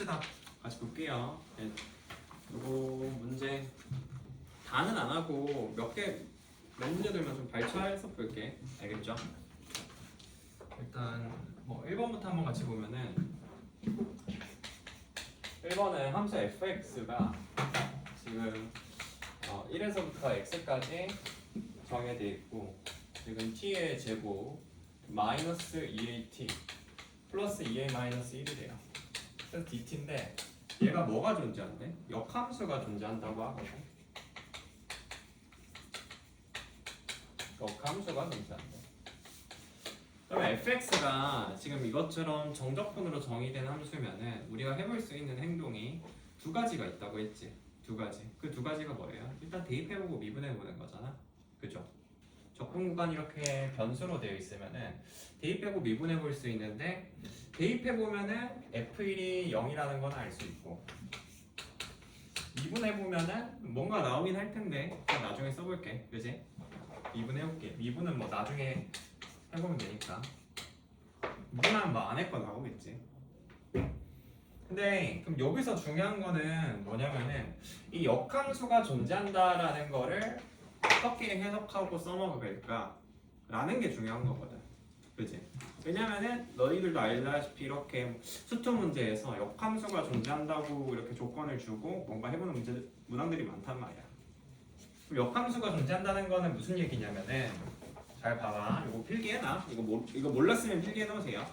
합시다. 같이 볼게요. 네. 요거 문제 다는 안 하고 몇 문제들만 좀 발췌해서 볼게. 알겠죠? 일단 뭐 1번부터 한번 같이 보면은 1번은 함수 fx가 지금 1에서부터 x까지 정해져 있고 지금 t의 제곱 마이너스 2at 플러스 2a 마이너스 1이래요. 그래서 dt인데 얘가 뭐가 존재한대? 역함수가 존재한다고 하거든. 역함수가 존재한대. 그러면 fx가 지금 이것처럼 정적분으로 정의된 함수면은 우리가 해볼 수 있는 행동이 두 가지가 있다고 했지. 두 가지. 그 두 가지가 뭐예요? 일단 대입해보고 미분해보는 거잖아. 그죠? 적분 구간이 이렇게 변수로 되어 있으면은 대입해보고 미분해볼 수 있는데 대입해보면은 f1이 0이라는 건 알 수 있고 미분해보면은 뭔가 나오긴 할 텐데 그냥 나중에 써볼게. 그지? 미분해볼게. 미분은 뭐 나중에 해보면 되니까 미분하면 뭐 안 했거 나오겠지. 근데 그럼 여기서 중요한 거는 뭐냐면은 이 역함수가 존재한다라는 거를 어떻게 해석하고 써먹을까 라는 게 중요한 거거든. 그치? 왜냐면은 너희들도 알다시피 이렇게 수투 문제에서 역함수가 존재한다고 이렇게 조건을 주고 뭔가 해보는 문항들이 많단 말이야. 그럼 역함수가 존재한다는 거는 무슨 얘기냐면은 잘 봐봐. 이거 필기해놔. 이거 몰랐으면 필기해 놓으세요.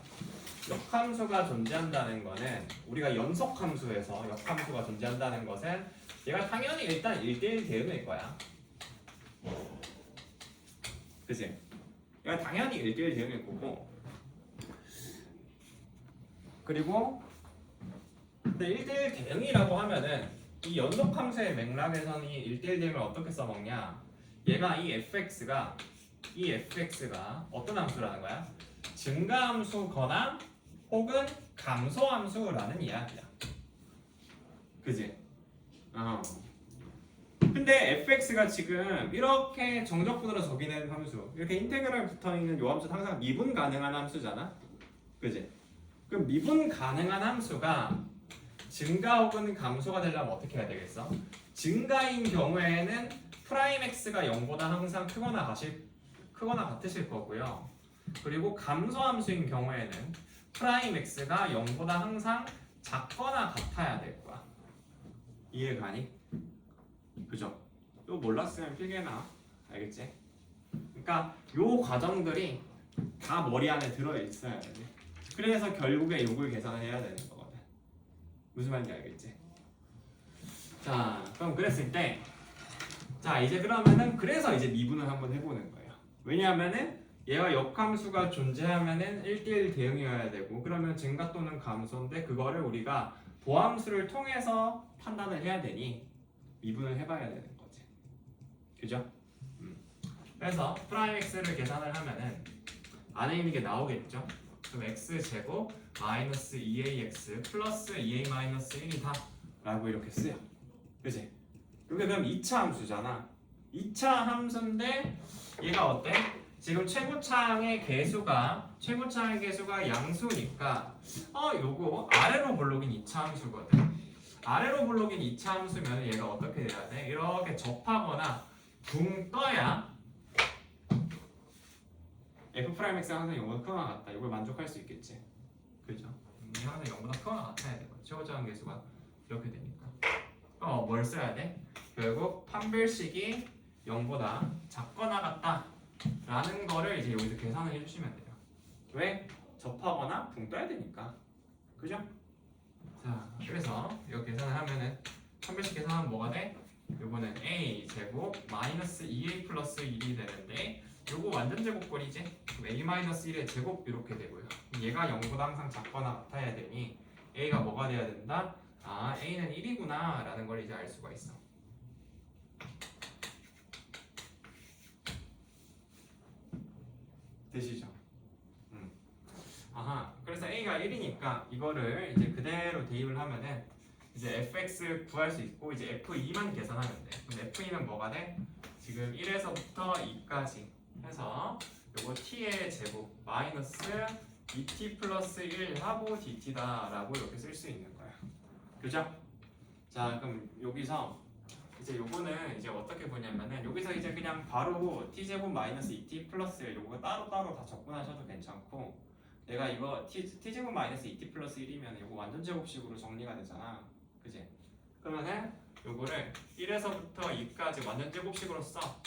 역함수가 존재한다는 거는 우리가 연속함수에서 역함수가 존재한다는 것은 얘가 당연히 일단 1대1 대응일 거야. 그치? 얘가 당연히 1대1 대응일 거고 그리고 근데 1대1 대응이라고 하면은 이 연속함수의 맥락에서는 이 1대1 대응을 어떻게 써먹냐 얘가 이 fx가 어떤 함수라는 거야? 증가함수거나 혹은 감소함수라는 이야기야. 그지? 근데 fx가 지금 이렇게 정적분으로 적이는 함수 이렇게 인테그랄 붙어있는 요 함수는 항상 미분 가능한 함수잖아. 그지? 그럼 미분 가능한 함수가 증가 혹은 감소가 되려면 어떻게 해야 되겠어? 증가인 경우에는 프라임 x가 0보다 항상 크거나 같으실 거고요. 그리고 감소함수인 경우에는 프라임 x가 0보다 항상 작거나 같아야 될 거야. 이해가니? 그죠? 또 몰랐으면 필기해놔. 알겠지? 그러니까 요 과정들이 다 머리 안에 들어있어야 돼. 그래서 결국에 요걸 계산을 해야 되는 거거든. 무슨 말인지 알겠지? 자, 그럼 그랬을 때 자, 이제 그러면은 그래서 이제 미분을 한번 해보는 거예요. 왜냐하면은 얘가 역함수가 존재하면은 1대1 대응이어야 되고 그러면 증가 또는 감소인데 그거를 우리가 보함수를 통해서 판단을 해야 되니 미분을 해봐야 되는 거지. 그죠? 그래서 프라임 x를 계산을 하면은 안에 있는 게 나오겠죠? 그럼 x제곱 마이너스 2ax 플러스 2a 마이너스 1이다 라고 이렇게 쓰여. 그치? 이게 그럼 2차 함수잖아. 2차 함수인데 얘가 어때? 지금 최고차항의 개수가 양수니까 요거 아래로 블록인 2차 함수거든. 아래로 블록인 2차 함수면 얘가 어떻게 돼야 돼? 이렇게 접하거나 붕 떠야 f'x가 항상 0보다 크거나 같다. 이걸 만족할 수 있겠지. 그죠? 항상 0보다 크거나 같아야 돼. 최고차항 개수가 이렇게 되니까. 뭘 써야 돼? 결국 판별식이 0보다 작거나 같다 라는 거를 이제 여기서 계산을 해주시면 돼요. 왜? 접하거나 붕 떠야 되니까. 그죠? 자, 그래서 이거 계산을 하면은 판별식 계산하면 뭐가 돼? 요거는 a 제곱 마이너스 2a 플러스 1이 되는데 요거 완전 제곱꼴이지? 그럼 a 마이너스 1의 제곱 이렇게 되고요. 얘가 0보다 항상 작거나 같아야 되니 a가 뭐가 돼야 된다? 아, a는 1이구나 라는 걸 이제 알 수가 있어. 되시죠? 아하, 그래서 a가 1이니까 이거를 이제 그대로 대입을 하면은 이제 fx 구할 수 있고 이제 f2만 계산하면 돼. 그럼 f2는 뭐가 돼? 지금 1에서부터 2까지 해서 요거 t의 제곱 마이너스 2t 플러스 1 하고 dt다 라고 이렇게 쓸 수 있는 거야. 그죠? 자 그럼 여기서 이제 요거는 이제 어떻게 보냐면은 여기서 이제 그냥 바로 t제곱 마이너스 2t 플러스 1 요거 따로따로 다 적분하셔도 괜찮고 내가 이거 t제곱 마이너스 2t 플러스 1이면 요거 완전 제곱식으로 정리가 되잖아 그지? 그러면은 요거를 1에서부터 2까지 완전 제곱식으로 써.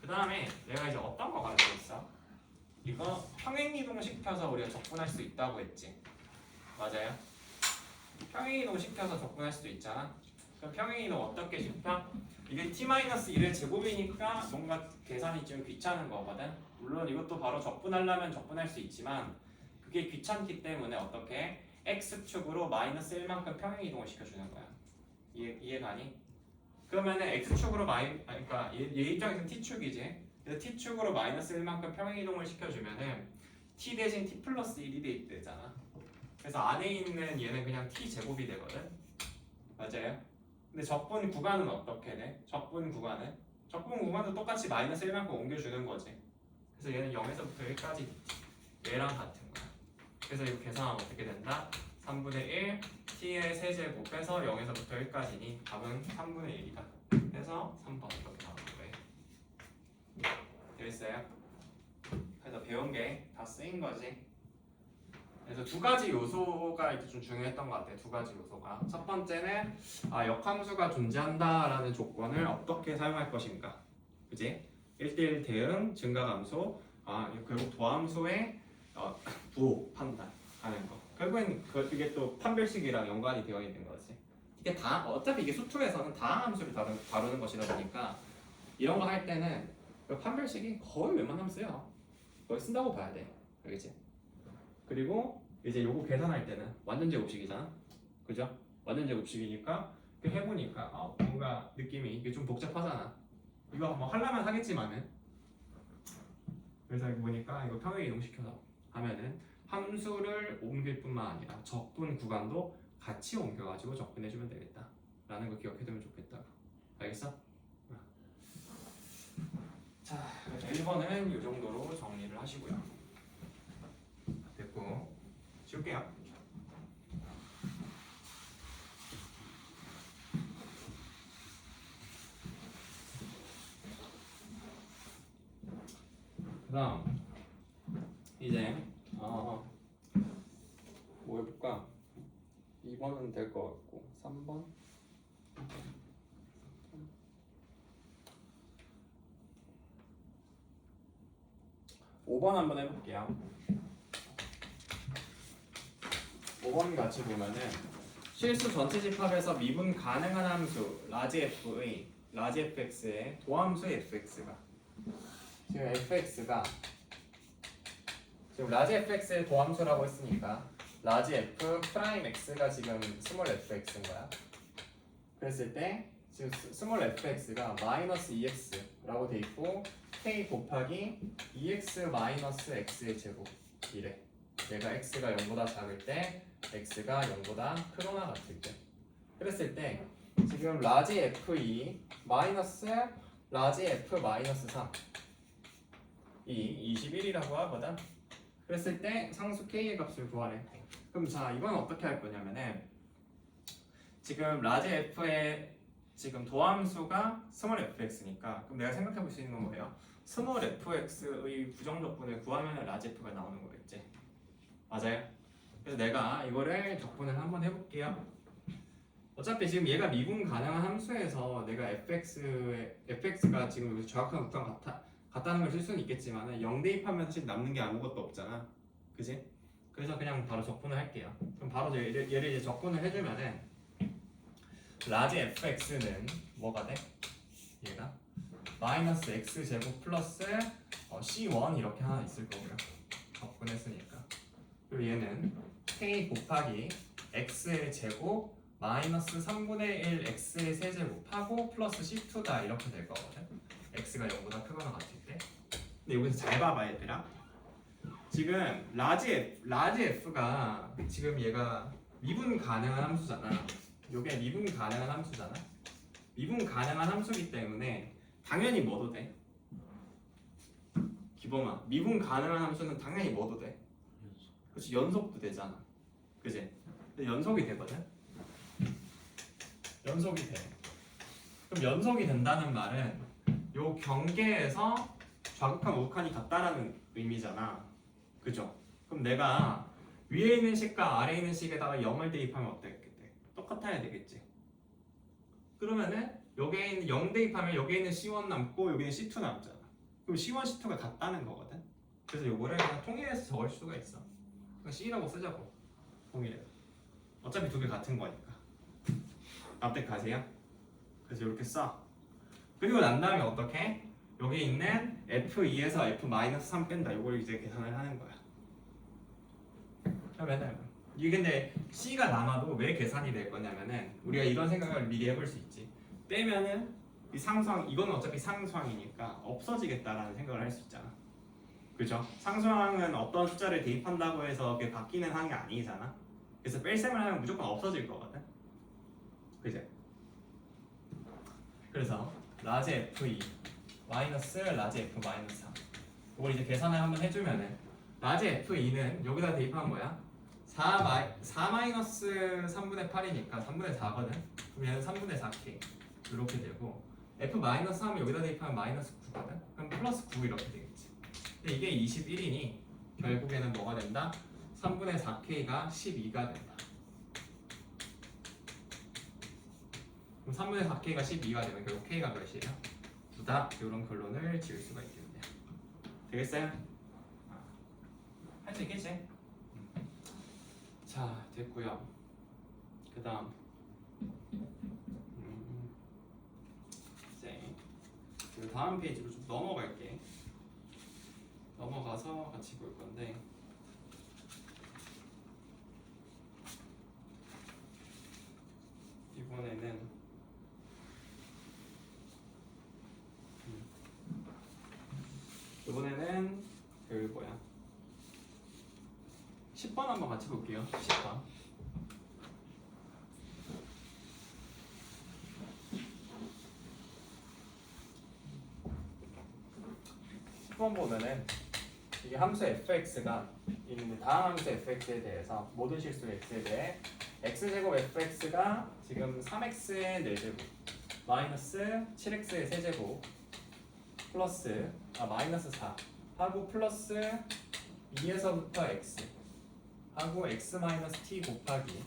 그 다음에 내가 이제 어떤 거 가지고 있어? 이거 평행이동 시켜서 우리가 적분할 수 있다고 했지 맞아요? 평행이동 시켜서 적분할 수도 있잖아. 그럼 평행이동 어떻게 시켜? 이게 t-1의 제곱이니까 뭔가 계산이 좀 귀찮은 거거든. 물론 이것도 바로 적분하려면 적분할 수 있지만 그게 귀찮기 때문에 어떻게 x축으로 마이너스 1만큼 평행이동을 시켜주는 거야. 이해가니? 그러면은 x축으로 그러니까 얘 입장에서는 t축이지. 그래서 t축으로 마이너스 1만큼 평행이동을 시켜주면은 t 대신 t 플러스 1이 되잖아. 그래서 안에 있는 얘는 그냥 t 제곱이 되거든. 맞아요? 근데 적분 구간은 어떻게 돼? 적분 구간도 똑같이 마이너스 1만큼 옮겨주는 거지. 그래서 얘는 0에서부터 1까지 얘랑 같은 거야. 그래서 이거 계산하면 어떻게 된다? 3분의 1 t의 세제곱해서 0에서부터 1까지니 답은 3분의 1이다. 그래서 3번 이렇게 나오는 거예요. 됐어요? 그래서 배운 게 다 쓰인 거지. 그래서 두 가지 요소가 이제 좀 중요했던 것 같아요. 두 가지 요소가. 첫 번째는 역함수가 존재한다라는 조건을 어떻게 사용할 것인가. 그지? 1대1 대응, 증가함수, 결국 도함수의 부호 판단하는 거. 결국엔 그게 또 판별식이랑 연관이 되어 있는 거지. 이게 다 어차피 이게 수투에서는 다함수를 다루는 것이다 보니까 이런 거 할 때는 그 판별식이 거의 웬만하면 쓰여. 거의 쓴다고 봐야 돼. 알겠지? 그리고 이제 요거 계산할 때는 완전 제곱식이잖아. 그죠? 완전 제곱식이니까 해보니까 뭔가 느낌이 이게 좀 복잡하잖아. 이거 뭐 하려면 하겠지만은 그래서 보니까 이거 평행 이동시켜서 하면은 함수를 옮길 뿐만 아니라 적분 구간도 같이 옮겨가지고 적분해주면 되겠다 라는 거 기억해두면 좋겠다. 알겠어? 자, 1번은 이 정도로 정리를 하시고요. 됐고 지울게요. 그다음 이제 뭐 해볼까? 2번은 될 것 같고 3번 5번 한번 해볼게요. 5번 같이 보면은 실수 전체 집합에서 미분 가능한 함수 라지 fx의 도함수 fx가 지금 라지 fx의 도함수라고 했으니까 라지 f 프라임 x가 지금 스몰 fx인 거야. 그랬을 때 지금 스몰 fx가 마이너스 2x라고 돼 있고 k 곱하기 2x 마이너스 x의 제곱 이래. 얘가 x가 0보다 작을 때 x가 0보다 크거나 같을 때. 그랬을 때 지금 라지 f2 마이너스 라지 f 마이너스 3 이 21이라고 하거든. 그랬을 때 상수 k의 값을 구하래. 그럼 자 이건 어떻게 할 거냐면은 지금 라지 f의 지금 도함수가 스몰 fx니까 그럼 내가 생각해 볼 수 있는 건 뭐예요? 스몰 fx의 부정적분을 구하면 라지 f가 나오는 거겠지. 맞아요? 그래서 내가 이거를 적분을 한번 해볼게요. 어차피 지금 얘가 미분 가능한 함수에서 내가 fx가 지금 여기서 정확한 우선 같다는 걸 쓸 수는 있겠지만 0 대입하면 사실 남는 게 아무것도 없잖아. 그지? 그래서 그냥 바로 적분을 할게요. 그럼 바로 얘를 이제 적분을 해주면은 라지 fx는 뭐가 돼? 얘가 마이너스 x제곱 플러스 c1 이렇게 하나 있을 거고요. 적분했으니까. 그리고 얘는 k 곱하기 x의 제곱 마이너스 3분의 1 x의 세제곱하고 플러스 c2다 이렇게 될 거거든. x가 0보다 크거나 같을 때. 근데 여기서 잘 봐봐 얘들아. 지금 라지 f가 지금 얘가 미분 가능한 함수잖아. 요게 미분 가능한 함수잖아. 미분 가능한 함수이기 때문에 당연히 뭐도 돼? 기범아, 미분 가능한 함수는 당연히 뭐도 돼? 그렇지, 연속도 되잖아. 그지? 근데 연속이 되거든. 연속이 돼. 그럼 연속이 된다는 말은 요 경계에서 좌극한 우극한이 같다라는 의미잖아. 그죠? 그럼 내가 위에 있는 식과 아래에 있는 식에다가 0을 대입하면 어떻게 돼? 똑같아야 되겠지. 그러면은 여기에 있는 0 대입하면 여기에 있는 C1 남고 여기에 있는 C2 남잖아. 그럼 C1, C2가 같다는 거거든. 그래서 요거를 그냥 통일해서 적을 수가 있어. 그냥 C라고 쓰자고. 통일해. 어차피 두 개 같은 거니까. 납득하세요? 그래서 이렇게 써. 그리고 난 다음에 어떻게? 여기 있는 F2에서 F-3 뺀다. 이걸 이제 계산을 하는 거야. 그러면은 이게 근데 C가 남아도 왜 계산이 될 거냐면은 우리가 이런 생각을 미리 해볼 수 있지. 빼면은 이 상수항 이거는 어차피 상수항이니까 없어지겠다라는 생각을 할 수 있잖아. 그죠? 상수항은 어떤 숫자를 대입한다고 해서 그게 바뀌는 항이 아니잖아. 그래서 뺄셈을 하면 무조건 없어질 거거든. 그죠? 그래서 라지 F2 마이너스 라지 F 마이너스 3 이걸 이제 계산을 한번 해주면은 라지 F2는 여기다 대입하면 뭐야? 4 마이너스 3분의 8이니까 3분의 4거든. 그럼 얘는 3분의 4K 이렇게 되고 F 마이너스 3은 여기다 대입하면 마이너스 9거든. 그럼 플러스 9 이렇게 되겠지. 근데 이게 21이니 결국에는 뭐가 된다? 3분의 4K가 12가 된다. 그럼 3분의 4K가 12가 되면 결국 K가 몇이에요? 9다. 이런 결론을 지을 수가 있겠네요. 되겠어요? 할 수 있겠지? 자, 됐고요. 그 다음 이제 그 다음 페이지로 좀 넘어갈게. 넘어가서 같이 볼 건데 이번에는 그 뭐야 10번 한번 같이 볼게요. 10번. 10번 보면은 이게 함수 fx가 있는데 다음 함수 fx에 대해서 모든 실수 x에 대해 x제곱 fx가 지금 3x의 4제곱 마이너스 7x의 세제곱 플러스 마이너스 4 하고 플러스 2에서부터 x 하고 x 마이너스 t 곱하기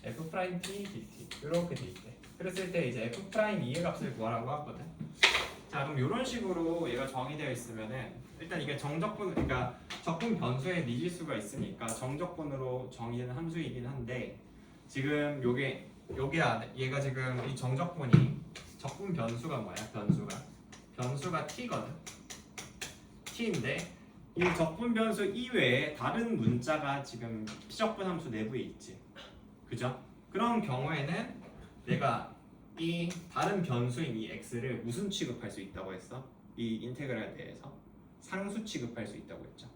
f 프라임 t dt 이렇게 돼 있대. 그랬을 때 이제 f 프라임 2의 값을 구하라고 하거든. 자, 그럼 이런 식으로 얘가 정의되어 있으면은 일단 이게 정적분, 그러니까 적분 변수의 미지수가 있으니까 정적분으로 정의되는 함수이긴 한데 지금 요게 얘가 지금 이 정적분이 적분 변수가 뭐야? 변수가 t거든. t인데 이 적분 변수 이외에 다른 문자가 지금 피적분 함수 내부에 있지. 그죠? 그런 경우에는 내가 이 다른 변수인 이 x를 무슨 취급할 수 있다고 했어? 이 인테그랄에 대해서 상수 취급할 수 있다고 했죠.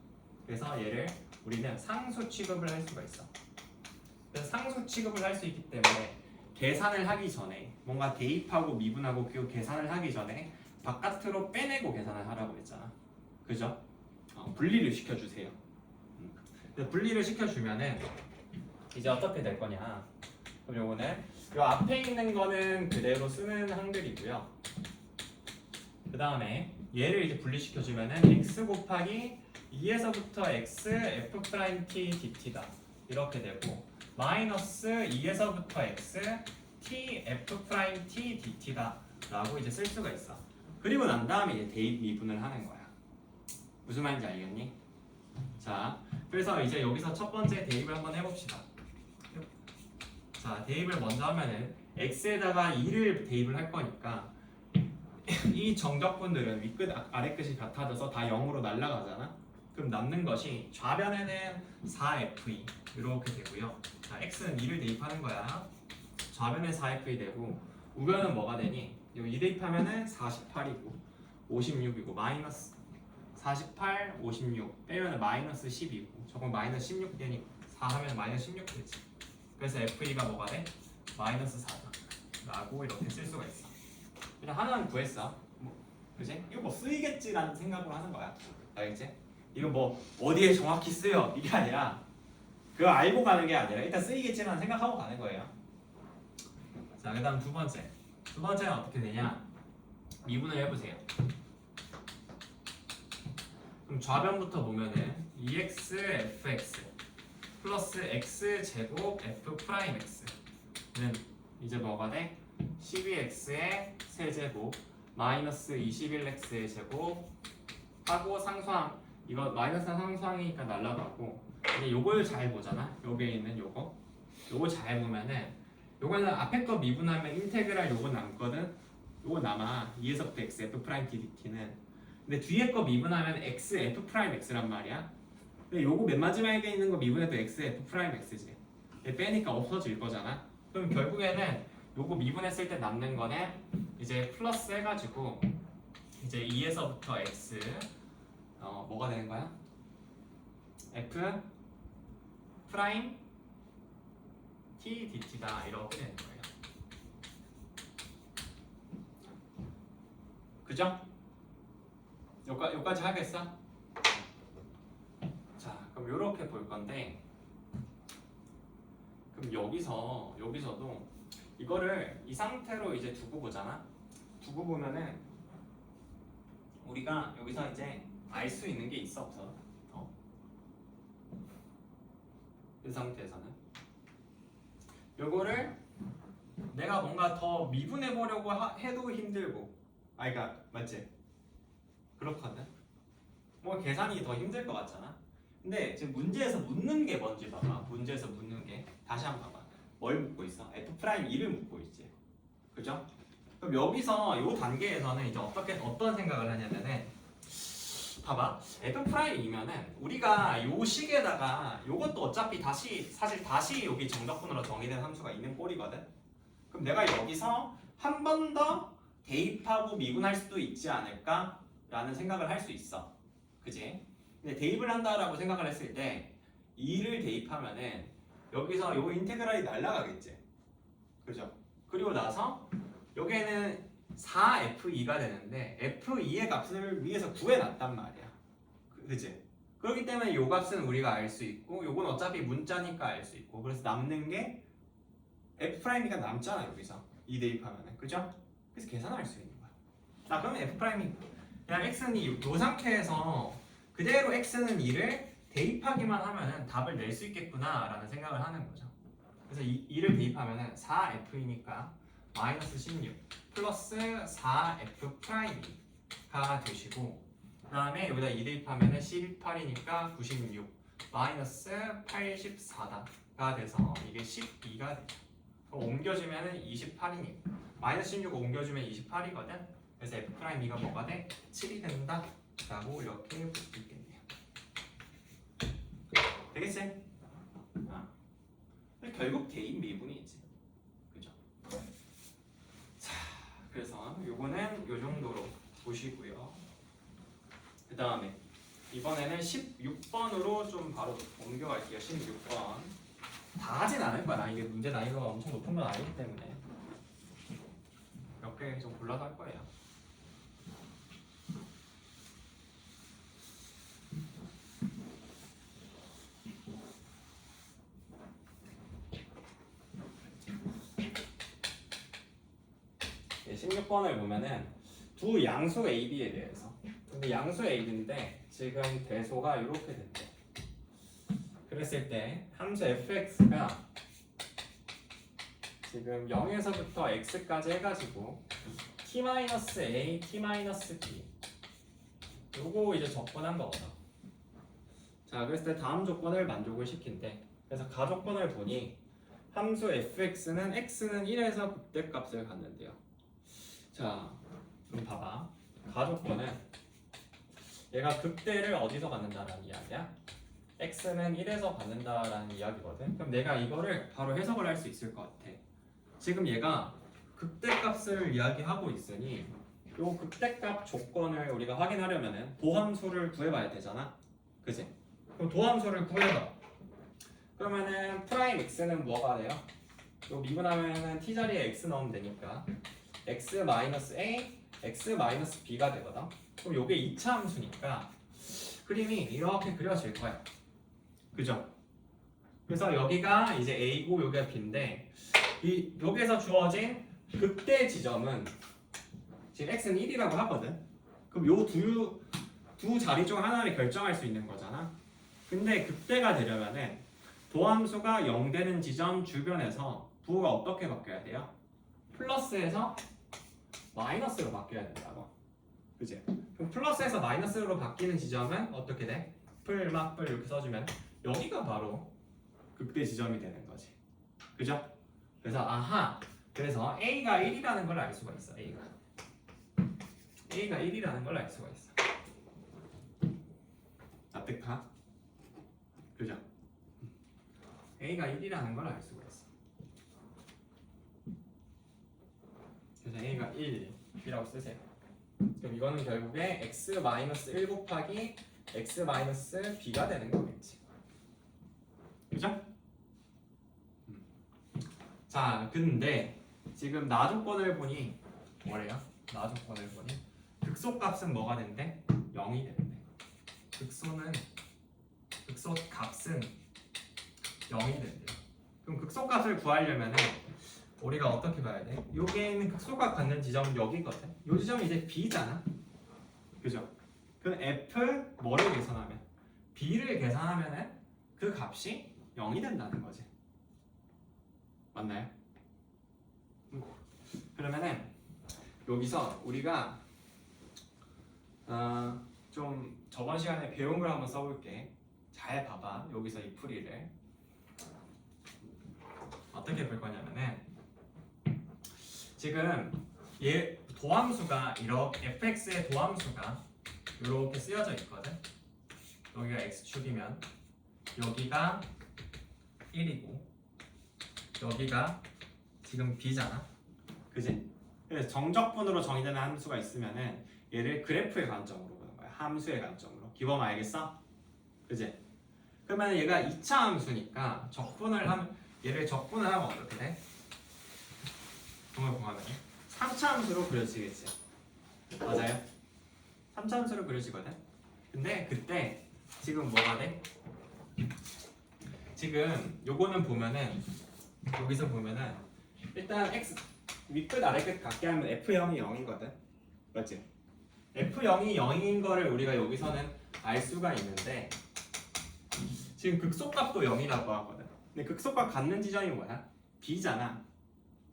그래서 얘를 우리는 상수 취급을 할 수가 있어. 그래서 상수 취급을 할 수 있기 때문에 계산을 하기 전에 뭔가 대입하고 미분하고 그 계산을 하기 전에 바깥으로 빼내고 계산을 하라고 했잖아. 그죠? 분리를 시켜주세요. 분리를 시켜주면은 이제 어떻게 될 거냐? 그럼 요거는 요 앞에 있는 거는 그대로 쓰는 항들이고요. 그 다음에 얘를 이제 분리시켜주면은 x 곱하기 2에서부터 x f 프라임 t dt다 이렇게 되고 마이너스 2에서부터 x t f 프라임 t dt다 라고 이제 쓸 수가 있어. 그리고 난 다음에 이제 대입 미분을 하는 거야. 무슨 말인지 알겠니? 자, 그래서 이제 여기서 첫 번째 대입을 한번 해봅시다. 자, 대입을 먼저 하면은 x에다가 2를 대입을 할 거니까 이 정적분들은 윗끝 아래끝이 같아져서 다 0으로 날아가잖아. 그럼 남는 것이 좌변에는 4f2 이렇게 되고요. 자, x는 2를 대입하는 거야. 좌변에 4f2 되고 우변은 뭐가 되니? 여기 2 대입하면은 48이고 56이고 마이너스 48, 56 빼면은 마이너스 10이고 저건 마이너스 16 되니 4 하면 마이너스 16 되지. 그래서 f2가 뭐가 돼? 마이너스 4다 라고 이렇게 쓸 수가 있어. 그냥 하나는 구했어. 그지? 이거 뭐 쓰이겠지라는 생각으로 하는 거야. 알겠지? 이거 뭐 어디에 정확히 쓰여 이게 아니라 그거 알고 가는 게 아니라 일단 쓰이겠지만 생각하고 가는 거예요. 자, 그다음 두 번째는 어떻게 되냐? 미분을 해보세요. 그럼 좌변부터 보면은 2x fx 플러스 x 제곱 f 프라임 x는 이제 뭐가 돼? 12x의 세제곱 마이너스 21x의 제곱 하고 상수항 이거 마이너스 상수항이니까 날라가고 근데 요걸 잘 보잖아. 여기에 있는 요거 잘 보면은 요거는 앞에 거 미분하면 인테그랄 요거 남거든. 요거 남아 2에서부터 x f 프라임 dt는 근데 뒤에 거 미분하면 x f 프라임 x란 말이야. 근데 요거 맨 마지막에 있는 거 미분해도 x f 프라임 x지. 얘 빼니까 없어질 거잖아. 그럼 결국에는 요거 미분했을 때 남는 거는 이제 플러스 해가지고 이제 2에서부터 x 뭐가 되는 거야? f 프라임 t dt다 이렇게 되는 거예요. 그죠? 요까지 하겠어? 자, 그럼 요렇게 볼 건데 그럼 여기서도 이거를 이 상태로 이제 두고 보잖아. 두고 보면은 우리가 여기서 이제 알 수 있는 게 있어 없어? 이 상태에서는 요거를 내가 뭔가 더 미분해 보려고 해도 힘들고 그러니까 맞지? 그렇거든. 뭐 계산이 더 힘들 것 같잖아. 근데 지금 문제에서 묻는 게 뭔지 봐봐. 문제에서 묻는 게 다시 한번 봐봐. 뭘 묻고 있어? f 프라임 2를 묻고 있지. 그죠? 그럼 여기서 요 단계에서는 이제 어떤 생각을 하냐면은 봐봐. f 프라임이면은 우리가 요 식에다가 요것도 어차피 사실 다시 여기 정적분으로 정의된 함수가 있는 꼴이거든. 그럼 내가 여기서 한 번 더 대입하고 미분할 수도 있지 않을까? 라는 생각을 할 수 있어. 그지? 근데 대입을 한다라고 생각을 했을 때 2를 대입하면은 여기서 요 인테그랄이 날라가겠지. 그죠? 그리고 나서 여기에는 4f2가 되는데 f2의 값을 위에서 구해놨단 말이야. 그지? 그렇기 때문에 요 값은 우리가 알 수 있고 요건 어차피 문자니까 알 수 있고 그래서 남는 게 f'이가 남잖아 여기서 2 대입하면은. 그죠? 그래서 계산할 수 있는 거야. 자, 그러면 f'이 그냥 x는 요 상태에서 그대로 x는 2를 대입하기만 하면은 답을 낼 수 있겠구나 라는 생각을 하는 거죠. 그래서 2를 대입하면은 4f이니까 마이너스 16 플러스 4f 프라임가 되시고 그 다음에 여기다 2 대입하면은 18이니까 96 마이너스 84가 돼서 이게 12가 되죠. 옮겨주면은 28이니까 마이너스 16 옮겨주면 28이거든. 그래서 f'2가 뭐가 돼? 7이 된다 라고 이렇게 볼 수 있겠네요. 되겠지? 결국 대입 미분이지. 그죠? 자, 그래서 요거는 요 정도로 보시고요. 그 다음에 이번에는 16번으로 좀 바로 옮겨갈게요. 16번 다 하진 않을 거야. 이게 문제 난이도가 엄청 높은 건 아니기 때문에 몇 개 좀 골라서 할 거예요. 네, 16번을 보면은 두 양수 AB에 대해서 근데 양수 AB인데 지금 대소가 이렇게 된대. 그랬을 때 함수 fx가 지금 0에서부터 x까지 해가지고 t-a, t-b 요거 이제 접근한 거거든. 자, 그랬을 때 다음 조건을 만족을 시킨대. 그래서 가조건을 보니 함수 fx는 x는 1에서 극대값을 갖는데요. 자, 그럼 봐봐. 가조건은 얘가 극대를 어디서 갖는다라는 이야기야? x는 1에서 갖는다라는 이야기거든. 그럼 내가 이거를 바로 해석을 할 수 있을 것 같아. 지금 얘가 극대값을 이야기하고 있으니 요 극대값 조건을 우리가 확인하려면은 도함수를 구해봐야 되잖아. 그지? 그럼 도함수를 구해봐. 그러면은 프라임 x는 뭐가 돼요? 요 미분하면은 t 자리에 x 넣으면 되니까 x 마이너스 a, x 마이너스 b가 되거든. 그럼 요게 2차 함수니까 그림이 이렇게 그려질 거야. 그죠? 그래서 여기가 이제 A고 여기가 B인데 여기에서 주어진 극대 지점은 지금 x는 1이라고 하거든. 그럼 요 두 자리 중 하나를 결정할 수 있는 거잖아. 근데 극대가 되려면은 도함수가 0 되는 지점 주변에서 부호가 어떻게 바뀌어야 돼요? 플러스에서 마이너스로 바뀌어야 된다고. 그지? 그럼 플러스에서 마이너스로 바뀌는 지점은 어떻게 돼? 풀막풀 이렇게 써주면 여기가 바로 극대 지점이 되는 거지. 그죠? 그래서 아하. 그래서 A가 1이라는 걸 알 수가 있어. A가 1이라는 걸 알 수가 있어. 납득하? 그죠? A가 1이라는 걸 알 수가 있어. 그래서 A가 1이라고 쓰세요. 그럼 이거는 결국에 x-1 곱하기 x-b가 되는 거겠지. 그죠? 자, 근데 지금 나 조건을 보니 뭐래요? 나 조건을 보니 극소값은 뭐가 된대? 0이 된대. 극소값은 0이 된대. 그럼 극소값을 구하려면은 우리가 어떻게 봐야 돼? 여기에 있는 극소값 갖는 지점은 여기거든. 이 지점이 이제 B잖아. 그죠? 그럼 F 뭐를 계산하면? B를 계산하면은 그 값이 0이 된다는 거지. 맞나요? 그러면은 여기서 우리가 좀 저번 시간에 배운 걸 한번 써볼게. 잘 봐봐. 여기서 이 풀이를 어떻게 볼 거냐면은 지금 얘 도함수가 이렇게 fx의 도함수가 이렇게 쓰여져 있거든. 여기가 x축이면 여기가 1이고 여기가 지금 b잖아. 그지? 그래서 정적분으로 정의되는 함수가 있으면은 얘를 그래프의 관점으로 보는 거야. 함수의 관점으로. 기본 알겠어? 그지? 그러면 얘가 2차 함수니까 얘를 적분을 하면 어떻게 돼? 정말 공하면 3차 함수로 그려지겠지. 맞아요? 3차 함수로 그려지거든. 근데 그때 지금 뭐가 돼? 지금 요거는 보면은 여기서 보면은 일단 x 윗끝 아래끝 같게 하면 f0이 0이거든. 맞지? f0이 0인 거를 우리가 여기서는 알 수가 있는데 지금 극소값도 0이라고 하거든. 근데 극소값 갖는 지점이 뭐야? b잖아.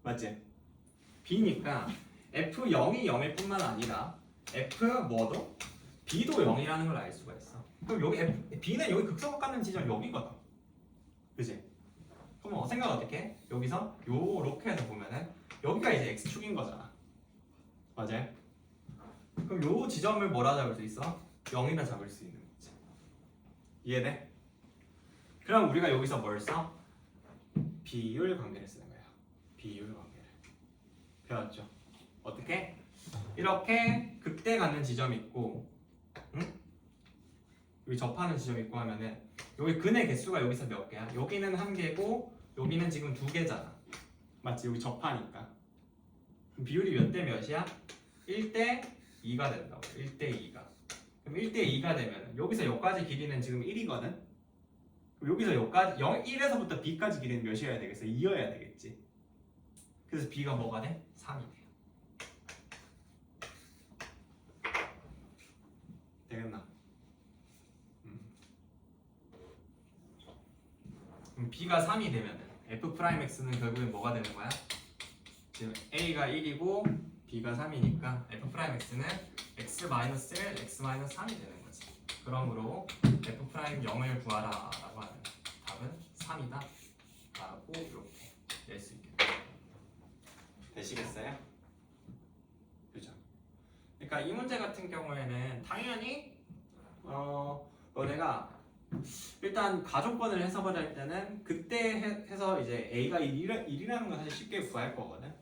맞지? b니까 f0이 0일 뿐만 아니라 f 뭐도? b도 0이라는 걸 알 수가 있어. 그럼 여기 b는 여기 극소값 갖는 지점 여기거든. 그지? 그럼 생각 어떻게 해? 여기서 요렇게 해서 보면은 여기가 이제 x축인 거잖아. 맞아요? 그럼 요 지점을 뭐라 잡을 수 있어? 0이라 잡을 수 있는 거지. 이해돼? 그럼 우리가 여기서 뭘 써? 비율 관계를 쓰는 거야. 비율 관계를. 배웠죠? 어떻게? 이렇게 극대 갖는 지점이 있고 응? 여기 접하는 지점이 있고 하면은 여기 근의 개수가 여기서 몇 개야? 여기는 1개고 여기는 지금 2개잖아. 맞지? 여기 접하니까. 그럼 비율이 몇 대 몇이야? 1대 2가 된다고. 1대 2가. 그럼 1대 2가 되면 여기서 여기까지 길이는 지금 1이거든. 그럼 여기서 여기까지 1에서부터 b까지 길이는 몇이어야 되겠어? 2여야 되겠지. 그래서 b가 뭐가 돼? 3이 돼. 되겠나? 그럼 b가 3이 되면 f'x는 결국엔 뭐가 되는 거야? 지금 a가 1이고 b가 3이니까 f'x는 x-1, x-3이 되는 거지. 그러므로 f'0을 구하라 라고 하는 답은 3이다 라고 이렇게 낼 수 있겠다. 되시겠어요? 그죠? 그러니까 이 문제 같은 경우에는 당연히 너네가 일단 가족번을 해석을 할 때는 그때 해서 이제 A가 1이라는 건 사실 쉽게 구할 거거든.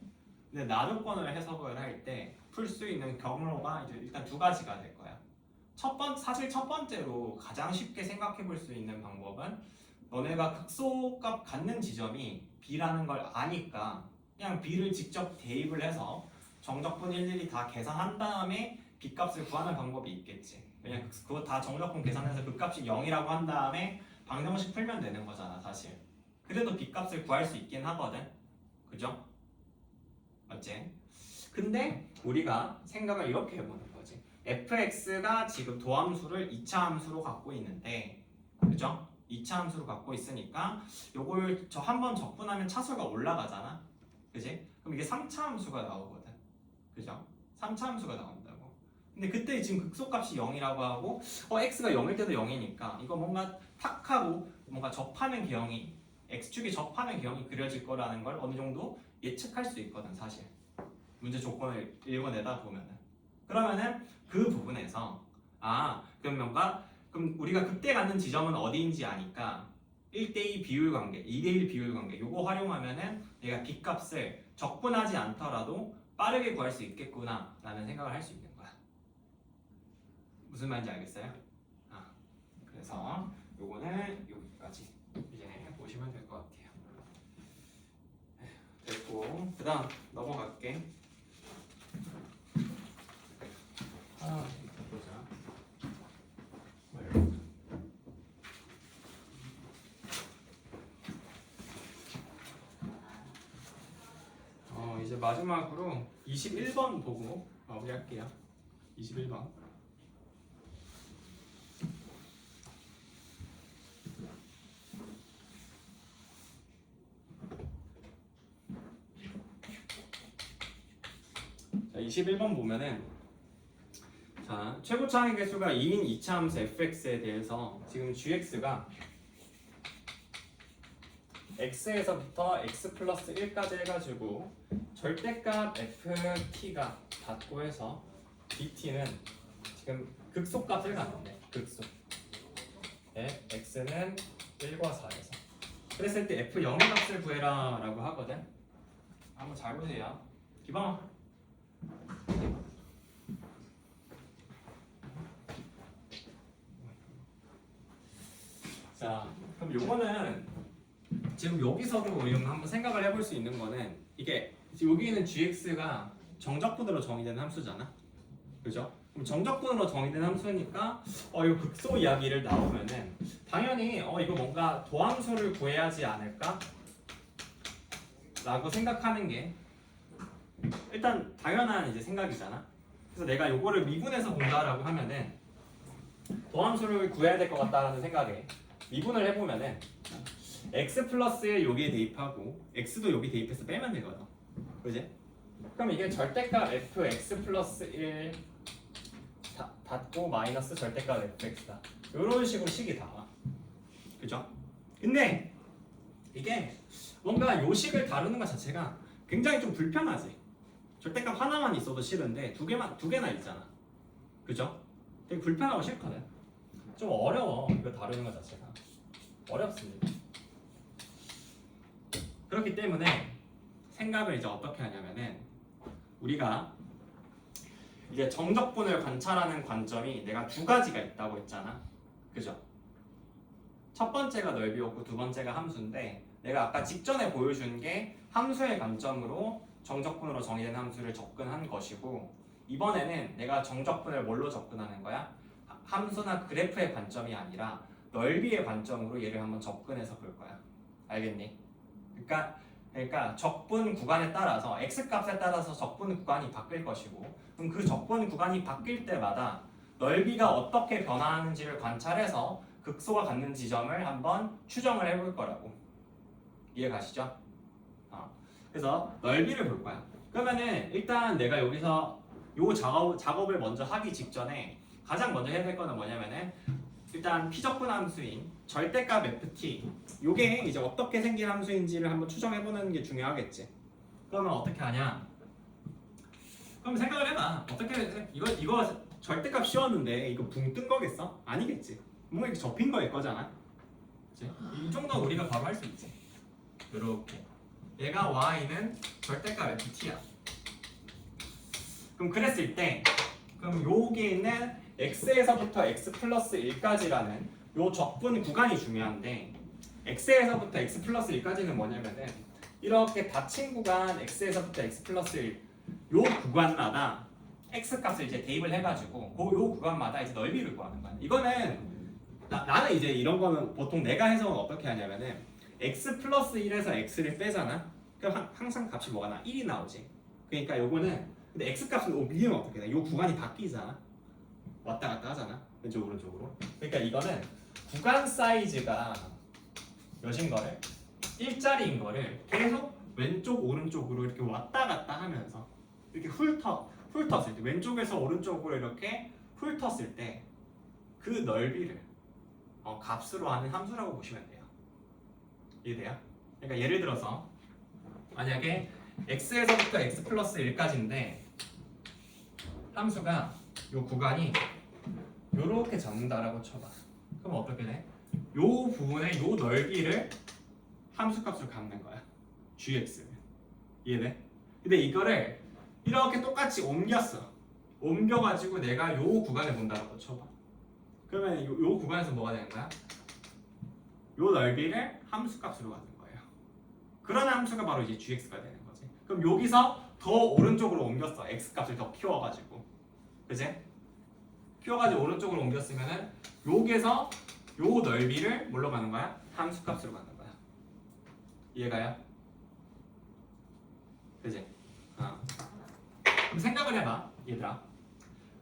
근데 나조건을 해석을 할 때 풀 수 있는 경로가 이제 일단 두 가지가 될 거야. 사실 첫 번째로 가장 쉽게 생각해 볼 수 있는 방법은 너네가 극소값 갖는 지점이 B라는 걸 아니까 그냥 B를 직접 대입을 해서 정적분 일일이 다 계산한 다음에 B값을 구하는 방법이 있겠지. 그냥 그거 다 정적분 계산해서 그 값이 0이라고 한 다음에 방정식 풀면 되는 거잖아 사실. 그래도 b 값을 구할 수 있긴 하거든. 그죠? 맞지? 근데 우리가 생각을 이렇게 해보는 거지. fx가 지금 도함수를 2차 함수로 갖고 있는데, 그죠? 2차 함수로 갖고 있으니까 요걸 저 한 번 적분하면 차수가 올라가잖아. 그지? 그럼 이게 3차 함수가 나오거든. 그죠? 3차 함수가 나온다고. 근데 그때 지금 극소값이 0이라고 하고 x가 0일 때도 0이니까 이거 뭔가 탁 하고 뭔가 접하는 개형이 x축이 접하는 개형이 그려질 거라는 걸 어느 정도 예측할 수 있거든 사실. 문제 조건을 읽어내다 보면은. 그러면은 그 부분에서 그럼 우리가 그때 갖는 지점은 어디인지 아니까 1대2 비율 관계, 2대1 비율 관계 요거 활용하면은 내가 b 값을 적분하지 않더라도 빠르게 구할 수 있겠구나 라는 생각을 할 수 있는 거야. 무슨 말인지 알겠어요? 그래서 요거는 여기까지 이제 보시면 될 것 같아요. 됐고 그 다음 넘어갈게. 보자. 이제 마지막으로 21번 보고 마무리할게요. 21번. 자, 21번 보면은 자, 최고 차항의 개수가 2인 2차 함수 fx에 대해서 지금 gx가 x에서부터 x 플러스 1까지 해가지고 절대값 ft가 닫고 해서 dt는 지금 극소값을 갖는데 극소 x는 1과 4에서 그랬을 때 f 0의 값을 구해라 라고 하거든. 한번 잘 보세요. 기방 자, 그럼 요거는 지금 여기서도 우리 한번 생각을 해볼 수 있는 거는 이게 여기는 gx가 정적분으로 정의된 함수잖아. 그죠? 그럼 정적분으로 정의된 함수니까 이거 극소 이야기를 나오면은 당연히 이거 뭔가 도함수를 구해야지 않을까? 라고 생각하는 게 일단 당연한 이제 생각이잖아. 그래서 내가 요거를 미분해서 본다라고 하면은 도함수를 구해야 될 것 같다라는 생각에 미분을 해보면은 x 플러스에 여기에 대입하고 x도 여기 대입해서 빼면 되거든. 그지? 그럼 이게 절대값 fx 플러스 1 닫고 마이너스 절대값 fx다. 이런 식으로 식이 나와. 그죠? 근데 이게 뭔가 요 식을 다루는 것 자체가 굉장히 좀 불편하지. 절대값 하나만 있어도 싫은데 두 개나 있잖아. 그죠? 되게 불편하고 싫거든. 좀 어려워. 이거 다루는 것 자체가 어렵습니다. 그렇기 때문에 생각을 이제 어떻게 하냐면은 우리가 이제 정적분을 관찰하는 관점이 내가 두 가지가 있다고 했잖아. 그죠? 첫 번째가 넓이였고 두 번째가 함수인데 내가 아까 직전에 보여준 게 함수의 관점으로 정적분으로 정의된 함수를 접근한 것이고 이번에는 내가 정적분을 뭘로 접근하는 거야? 함수나 그래프의 관점이 아니라 넓이의 관점으로 얘를 한번 접근해서 볼 거야. 알겠니? 그러니까 적분 구간에 따라서 x값에 따라서 적분 구간이 바뀔 것이고 그럼 그 적분 구간이 바뀔 때마다 넓이가 어떻게 변화하는지를 관찰해서 극소가 갖는 지점을 한번 추정을 해볼 거라고. 이해 가시죠? 그래서 넓이를 볼 거야. 그러면은 일단 내가 여기서 요 작업을 먼저 하기 직전에 가장 먼저 해야 될 거는 뭐냐면은 일단 피적분 함수인 절대값 ft 요게 이제 어떻게 생긴 함수인지를 한번 추정해보는 게 중요하겠지. 그러면 어떻게 하냐? 그럼 생각을 해봐. 어떻게 이거 절대값 씌웠는데 이거 붕 뜬 거겠어? 아니겠지. 뭔가 이렇게 접힌 거일 거잖아. 그치? 이 정도는 우리가 바로 할 수 있지. 이렇게 얘가 y는 절대값 ft야. 그럼 그랬을 때 그럼 여기 있는 x에서부터 x 플러스 1까지라는 요 적분 구간이 중요한데 x에서부터 x 플러스 1까지는 뭐냐면은 이렇게 닫힌 구간 x에서부터 x 플러스 1 요 구간마다 x 값을 이제 대입을 해가지고 요 구간마다 이제 넓이를 구하는 거야. 이거는 나는 이제 이런 거는 보통 내가 해석은 어떻게 하냐면은 x 플러스 1에서 x를 빼잖아. 그럼 항상 값이 뭐가 나? 1이 나오지. 그러니까 요거는 근데 x 값을 밀리면 어떻게 돼? 요 구간이 바뀌잖아. 왔다 갔다 하잖아. 왼쪽 오른쪽으로. 그러니까 이거는 구간 사이즈가 몇인 거를 1짜리인 거를 계속 왼쪽 오른쪽으로 이렇게 왔다 갔다 하면서 이렇게 훑었을 때 왼쪽에서 오른쪽으로 이렇게 훑었을 때 그 넓이를 값으로 하는 함수라고 보시면 돼요. 이해돼요? 그러니까 예를 들어서 만약에 x에서부터 x 플러스 1까지인데 함수가 요 구간이 요렇게 잡는다라고 쳐봐. 그럼 어떻게 돼? 요 부분의 요 넓이를 함수값으로 갖는 거야. gx는. 이해돼? 근데 이거를 이렇게 똑같이 옮겨가지고 내가 요 구간을 본다라고 쳐봐. 그러면 요 구간에서 뭐가 되는 거야? 요 넓이를 함수값으로 갖는 거예요. 그런 함수가 바로 이제 gx가 되는 거지. 그럼 여기서 더 오른쪽으로 옮겼어. x값을 더 키워가지고. 그지? 키워가지고 오른쪽으로 옮겼으면은 여기에서 요 넓이를 뭘로 가는 거야? 함수값으로 가는 거야. 이해가요? 그지? 그럼 생각을 해봐, 얘들아.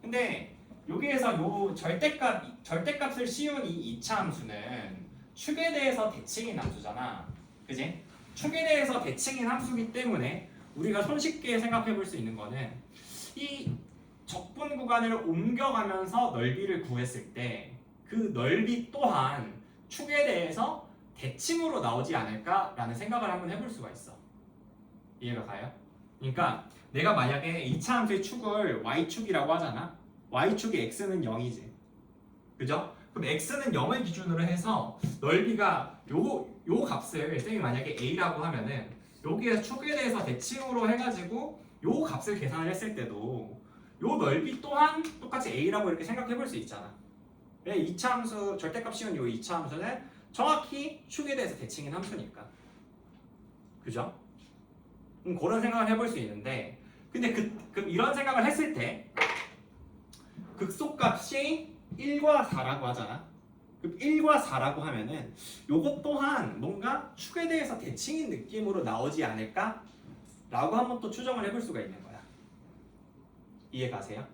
근데 여기에서 요 절대값을 씌운 이 2차 함수는 축에 대해서 대칭인 함수잖아. 그지? 축에 대해서 대칭인 함수이기 때문에 우리가 손쉽게 생각해 볼 수 있는 거는 이 적분 구간을 옮겨가면서 넓이를 구했을 때 그 넓이 또한 축에 대해서 대칭으로 나오지 않을까라는 생각을 한번 해볼 수가 있어. 이해가 가요? 그러니까 내가 만약에 2차 함수의 축을 y축이라고 하잖아. y축이 x는 0이지. 그죠? 그럼 x는 0을 기준으로 해서 넓이가 요 값을 쌤이 만약에 a라고 하면은 여기에서 축에 대해서 대칭으로 해가지고 요 값을 계산을 했을 때도 요 넓이 또한 똑같이 a라고 이렇게 생각해 볼 수 있잖아. 왜 2차 함수 절대값 씌운 요 2차 함수는 정확히 축에 대해서 대칭인 함수니까. 그죠? 그런 생각을 해볼 수 있는데 근데 이런 생각을 했을 때 극소값이 1과 4라고 하잖아. 그럼 1과 4라고 하면은 요것 또한 뭔가 축에 대해서 대칭인 느낌으로 나오지 않을까? 라고 한번 또 추정을 해볼 수가 있는 거야. 이해 가세요?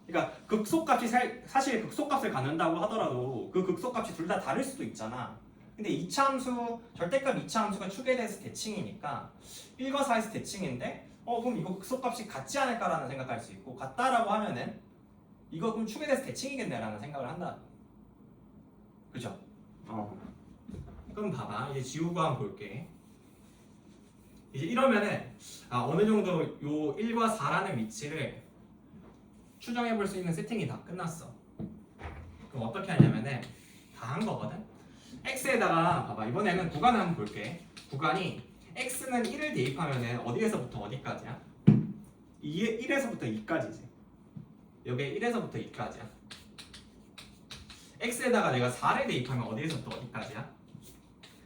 그러니까 극소값이 사실 극소값을 갖는다고 하더라도 그 극소값이 둘 다 다를 수도 있잖아. 근데 2차 함수, 절대값 2차 함수가 축에 대해서 대칭이니까 1과 4에서 대칭인데 그럼 이거 극소값이 같지 않을까라는 생각할 수 있고 같다라고 하면은 이거 그럼 축에 대해서 대칭이겠네라는 생각을 한다. 그죠? 그럼 봐봐. 이제 지우고 한번 볼게. 이제 이러면은 어느 정도 요 1과 4라는 위치를 추정해 볼 수 있는 세팅이 다 끝났어. 그럼 어떻게 하냐면은 다 한 거거든. x에다가 봐봐. 이번에는 구간을 한번 볼게. 구간이 x는 1을 대입하면은 어디에서부터 어디까지야? 1에서부터 2까지지. 여기에 1에서부터 2까지야. x에다가 내가 4를 대입하면 어디에서부터 어디까지야?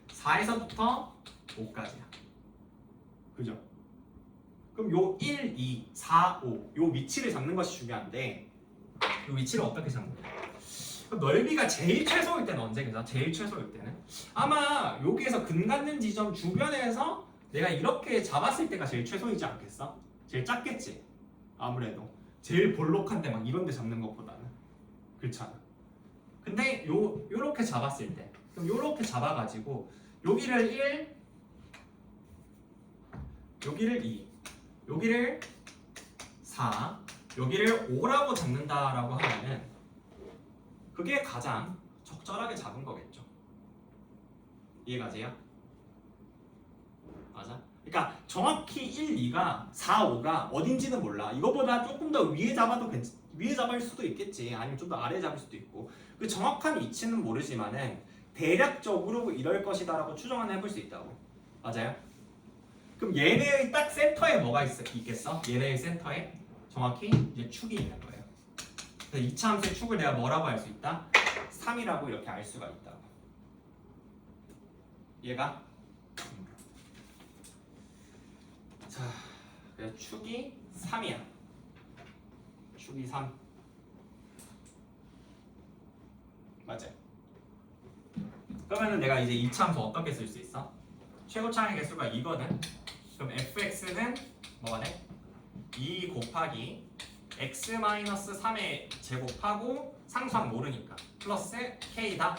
4에서부터 5까지야. 그죠? 그럼 요 1, 2, 4, 5 요 위치를 잡는 것이 중요한데 요 위치를 어떻게 잡는 거야? 넓이가 제일 최소일 때는 언제겠어? 제일 최소일 때는 아마 여기에서 근 갖는 지점 주변에서 내가 이렇게 잡았을 때가 제일 최소이지 않겠어? 제일 작겠지? 아무래도 제일 볼록한데 막 이런 데 잡는 것보다는 그렇잖아. 근데 요렇게 잡았을 때 그럼 요렇게 잡아가지고 여기를 1 여기를 2 여기를 4 여기를 5라고 잡는다라고 하면은 그게 가장 적절하게 잡은 거겠죠. 이해가세요? 맞아? 그러니까 정확히 1, 2가 4, 5가 어딘지는 몰라. 이거보다 조금 더 위에 잡아도 위에 잡을 수도 있겠지. 아니면 좀 더 아래에 잡을 수도 있고. 그 정확한 위치는 모르지만은 대략적으로 이럴 것이다라고 추정은 해볼 수 있다고. 맞아요? 그럼 얘네의 딱 센터에 뭐가 있겠어? 얘네의 센터에 정확히 이제 축이 있는 거예요. 그래서 2차 함수의 축을 내가 뭐라고 할 수 있다? 3이라고 이렇게 알 수가 있다고. 얘가? 자, 그래서 축이 3이야. 축이 3. 맞아요. 그러면은 내가 이제 이차함수 어떻게 쓸 수 있어? 최고차항의 개수가 2거든. 그럼 fx는 뭐가 돼? 2 곱하기 x-3의 제곱하고 상수항 모르니까 플러스 k다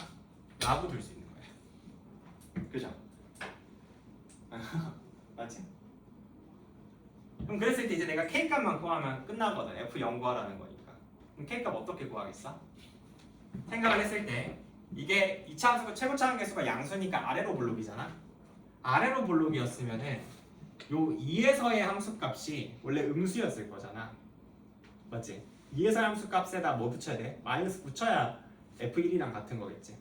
라고 둘 수 있는 거야. 그죠? 맞지? 그럼 그랬을 때 이제 내가 k값만 구하면 끝나거든. f0 구하라는 거니까. 그럼 k값 어떻게 구하겠어? 생각을 했을 때 이게 2차 함수가 최고차항 개수가 양수니까 아래로 볼록이잖아. 아래로 볼록이었으면은 요 2에서의 함수값이 원래 음수였을 거잖아. 맞지? 2에서의 함수값에다 뭐 붙여야 돼? 마이너스 붙여야 f1이랑 같은 거겠지.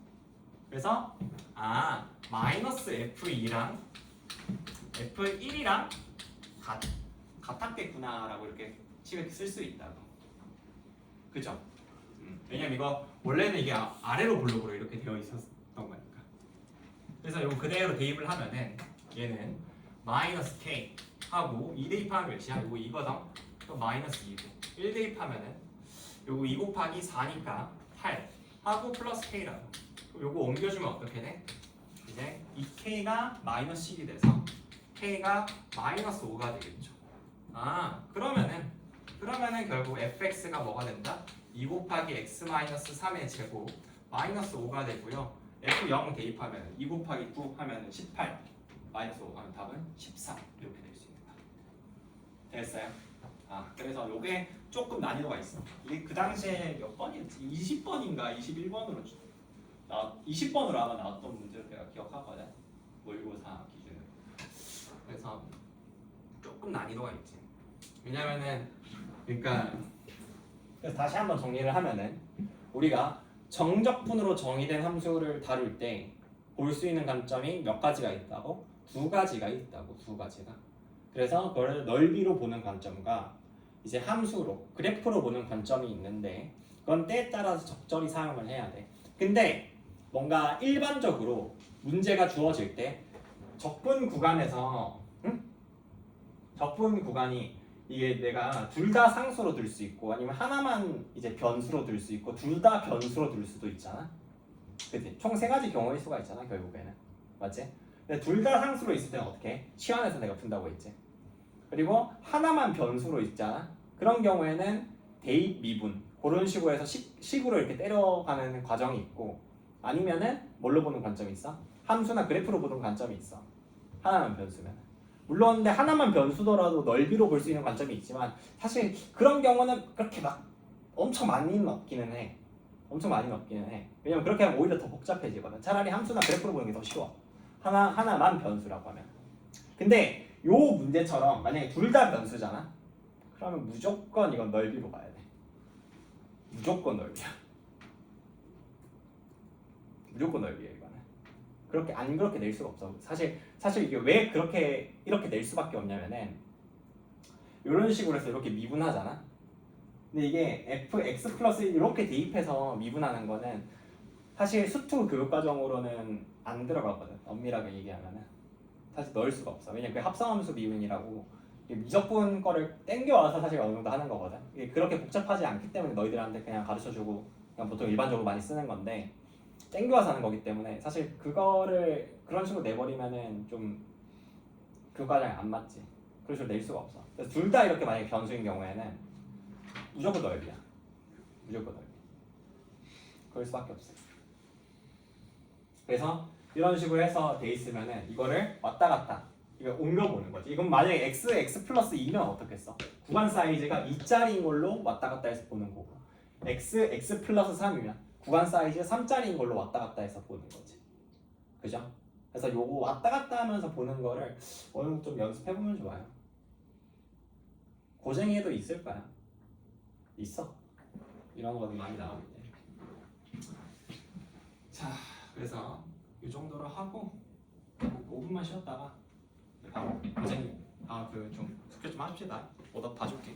그래서 마이너스 f2랑 f1이랑 같았겠구나라고 이렇게 식을 쓸 수 있다고. 그죠? 왜냐면 이거 원래는 이게 아래로 볼록으로 이렇게 되어 있었던 거니까. 그래서 이거 그대로 대입을 하면은 얘는 마이너스 k 하고 2 대입하면 몇이야? 이거 2거든. 또 마이너스 2고 1 대입하면은 요거 2 곱하기 4니까 8 하고 플러스 k라고. 요거 옮겨주면 어떻게 돼? 이제 2k가 마이너스 10이 돼서 k가 마이너스 5가 되겠죠. 그러면은 결국 fx가 뭐가 된다? 2 곱하기 x-3의 제곱 마이너스 5가 되고요. f0 대입하면 2 곱하기 9 하면 18 마이너스 5 하면 답은 14 이렇게 될 수 있는 거야. 됐어요? 그래서 요게 조금 난이도가 있어. 이게 그 당시에 몇 번이었지? 20번인가 21번으로 20번으로 아마 나왔던 문제를 내가 기억하거든. 모의고사 기준으로. 그래서 조금 난이도가 있지. 왜냐면은 그러니까 그래서 다시 한번 정리를 하면은 우리가 정적분으로 정의된 함수를 다룰 때 볼 수 있는 관점이 몇 가지가 있다고? 두 가지가 있다고. 두 가지가. 그래서 그걸 넓이로 보는 관점과 이제 함수로 그래프로 보는 관점이 있는데 그건 때에 따라서 적절히 사용을 해야 돼. 근데 뭔가 일반적으로 문제가 주어질 때 적분 구간에서 적분 구간이 이게 내가 둘 다 상수로 둘 수 있고 아니면 하나만 이제 변수로 둘 수 있고 둘 다 변수로 둘 수도 있잖아. 그치? 총 세 가지 경우일 수가 있잖아 결국에는. 맞지? 근데 둘 다 상수로 있을 때는 어떻게 해? 치환해서 내가 푼다고 했지. 그리고 하나만 변수로 있잖아. 그런 경우에는 대입 미분 그런 식으로 해서 식으로 이렇게 때려가는 과정이 있고 아니면은 뭘로 보는 관점이 있어? 함수나 그래프로 보는 관점이 있어. 하나만 변수면. 물론 근데 하나만 변수더라도 넓이로 볼 수 있는 관점이 있지만 사실 그런 경우는 그렇게 막 엄청 많이는 없기는 해. 엄청 많이는 없기는 해. 왜냐면 그렇게 하면 오히려 더 복잡해지거든. 차라리 함수나 그래프로 보는 게 더 쉬워. 하나만 변수라고 하면. 근데 요 문제처럼 만약에 둘 다 변수잖아. 그러면 무조건 이건 넓이로 봐야 돼. 무조건 넓이야. 무조건 넓이야 이거는. 그렇게 안 그렇게 낼 수가 없어. 사실 이게 왜 이렇게 낼 수밖에 없냐면은 이런 식으로 해서 이렇게 미분하잖아. 근데 이게 fx 플러스 이렇게 대입해서 미분하는 거는 사실 수투 교육과정으로는 안 들어가거든. 엄밀하게 얘기하면은 사실 넣을 수가 없어. 왜냐면 그게 합성함수 미분이라고 미적분 거를 땡겨와서 사실 어느 정도 하는 거거든. 이게 그렇게 복잡하지 않기 때문에 너희들한테 그냥 가르쳐주고 그냥 보통 일반적으로 많이 쓰는 건데 땡겨와서 하는 거기 때문에 사실 그거를 그런 식으로 내버리면은 좀 교과정에 안 맞지. 그런 식으로 낼 수가 없어. 그래서 둘 다 이렇게 만약에 변수인 경우에는 무조건 넓이야. 무조건 넓이. 그럴 수밖에 없어. 그래서 이런 식으로 해서 돼 있으면은 이거를 왔다 갔다 이거 옮겨보는 거지. 이건 만약에 x 플러스 2면 어떻겠어? 구간 사이즈가 2짜리인 걸로 왔다 갔다 해서 보는 거고 x 플러스 3이면 구간 사이즈 3짜리인 걸로 왔다 갔다 해서 보는 거지. 그죠? 그래서 요거 왔다 갔다 하면서 보는 거를 어느 정도 좀 연습해보면 좋아요. 고생해도 있을 거야. 있어. 이런 거는 많이 나오는데. 자, 그래서 이 정도로 하고 5분만 쉬었다가 바로 고생 좀 숙제 좀 합시다. 오답 봐줄게.